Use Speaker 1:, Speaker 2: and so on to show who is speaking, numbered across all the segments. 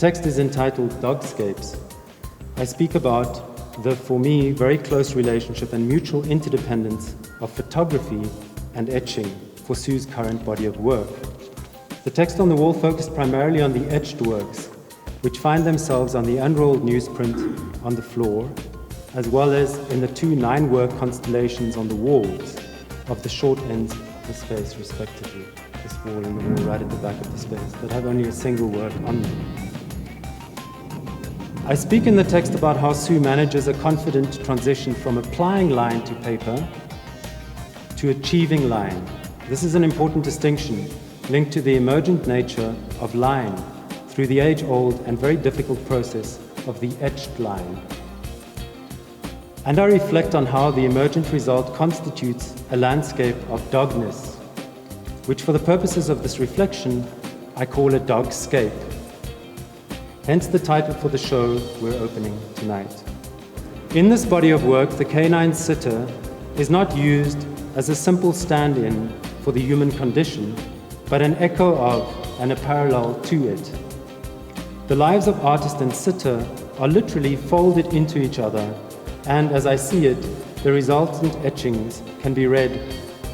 Speaker 1: text is entitled Dogscapes. I speak about the, for me, very close relationship and mutual interdependence of photography and etching for Sue's current body of work. The text on the wall focused primarily on the etched works, which find themselves on the unrolled newsprint on the floor, as well as in the two 9-work constellations on the walls of the short ends of the space, respectively. This wall and the wall right at the back of the space, that have only a single work on them. I speak in the text about how Sue manages a confident transition from applying line to paper to achieving line. This is an important distinction linked to the emergent nature of line through the age-old and very difficult process of the etched line. And I reflect on how the emergent result constitutes a landscape of dogness, which for the purposes of this reflection, I call a dogscape. Hence the title for the show we're opening tonight. In this body of work, the canine sitter is not used as a simple stand-in for the human condition, but an echo of and a parallel to it. The lives of artist and sitter are literally folded into each other, and as I see it, the resultant etchings can be read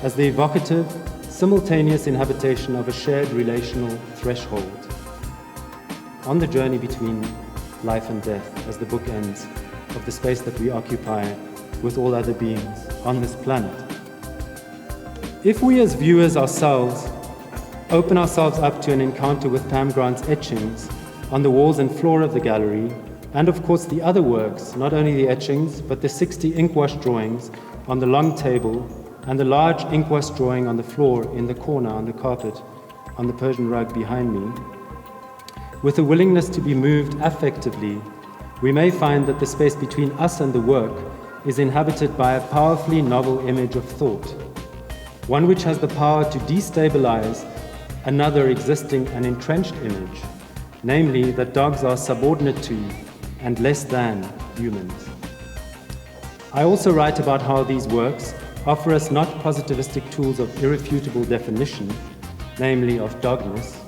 Speaker 1: as the evocative, simultaneous inhabitation of a shared relational threshold on the journey between life and death as the book ends of the space that we occupy with all other beings on this planet. If we as viewers ourselves open ourselves up to an encounter with Pam-Grant's etchings on the walls and floor of the gallery, and of course the other works, not only the etchings, but the 60 ink-wash drawings on the long table and the large ink-wash drawing on the floor in the corner on the carpet on the Persian rug behind me, with a willingness to be moved affectively, we may find that the space between us and the work is inhabited by a powerfully novel image of thought, one which has the power to destabilize another existing and entrenched image, namely that dogs are subordinate to and less than humans. I also write about how these works offer us not positivistic tools of irrefutable definition, namely of dogness,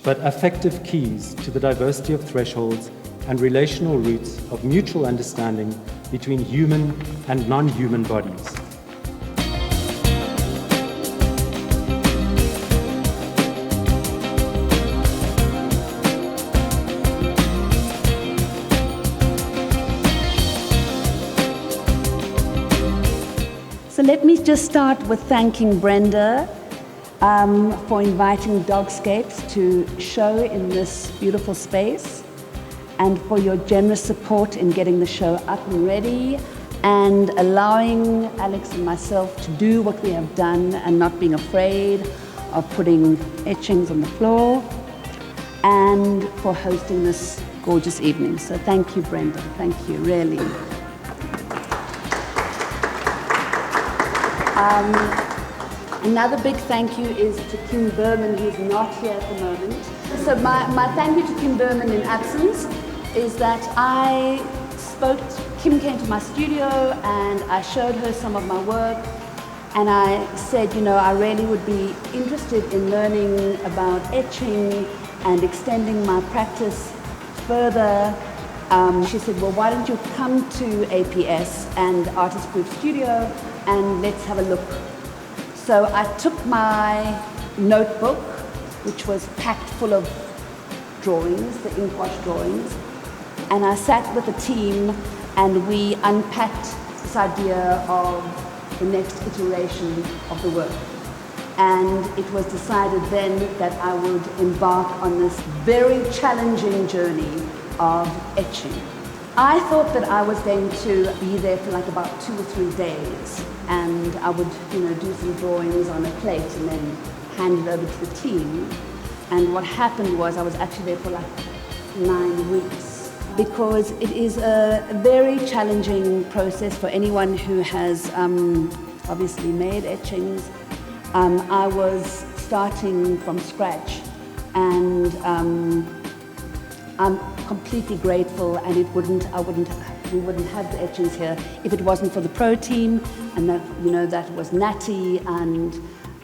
Speaker 1: but affective keys to the diversity of thresholds and relational roots of mutual understanding between human and non-human bodies.
Speaker 2: So let me just start with thanking Brenda for inviting Dogscapes to show in this beautiful space, and for your generous support in getting the show up and ready and allowing Alex and myself to do what we have done and not being afraid of putting etchings on the floor, and for hosting this gorgeous evening. So thank you, Brenda. Thank you, really. Another big thank you is to Kim Berman, who's not here at the moment. So my thank you to Kim Berman in absence is that Kim came to my studio and I showed her some of my work, and I said, you know, I really would be interested in learning about etching and extending my practice further. She said, well, why don't you come to APS and Artist Proof Studio and let's have a look. So I took my notebook, which was packed full of drawings, the ink wash drawings, and I sat with the team and we unpacked this idea of the next iteration of the work. And it was decided then that I would embark on this very challenging journey of etching. I thought that I was going to be there for like about 2 or 3 days, and I would, do some drawings on a plate and then hand it over to the team. And what happened was I was actually there for like 9 weeks, because it is a very challenging process for anyone who has obviously made etchings. I was starting from scratch, and I'm completely grateful, and we wouldn't have the etchings here if it wasn't for the pro team, and that was Natty and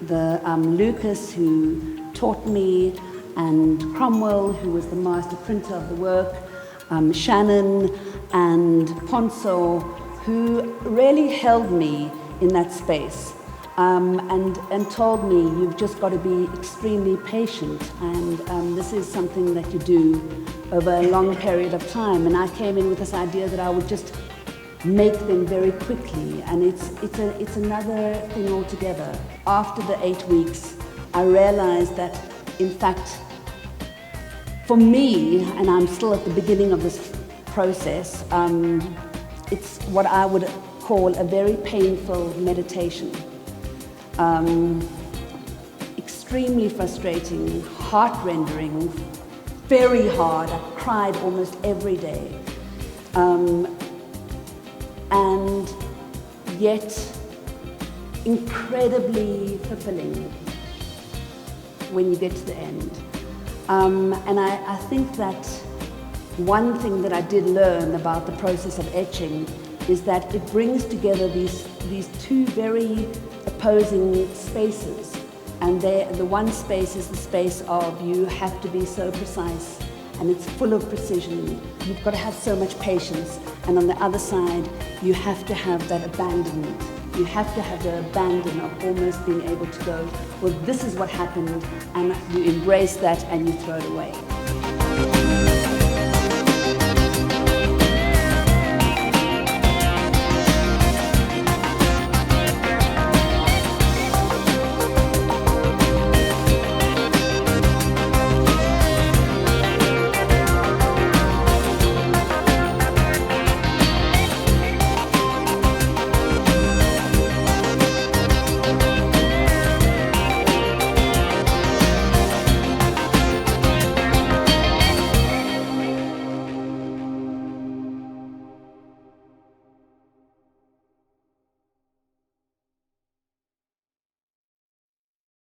Speaker 2: the Lucas who taught me, and Cromwell, who was the master printer of the work, Shannon and Ponso, who really held me in that space and told me, you've just got to be extremely patient, and this is something that you do over a long period of time. And I came in with this idea that I would just make them very quickly, and it's another thing altogether. After the 8 weeks, I realized that, in fact, for me, and I'm still at the beginning of this process, it's what I would call a very painful meditation. Extremely frustrating, heart-rendering, very hard. I cried almost every day. And yet incredibly fulfilling when you get to the end. And I think that one thing that I did learn about the process of etching is that it brings together these two very opposing spaces. And the one space is the space of you have to be so precise, and it's full of precision. You've got to have so much patience. And on the other side, you have to have that abandonment. You have to have the abandon of almost being able to go, well, this is what happened, and you embrace that and you throw it away.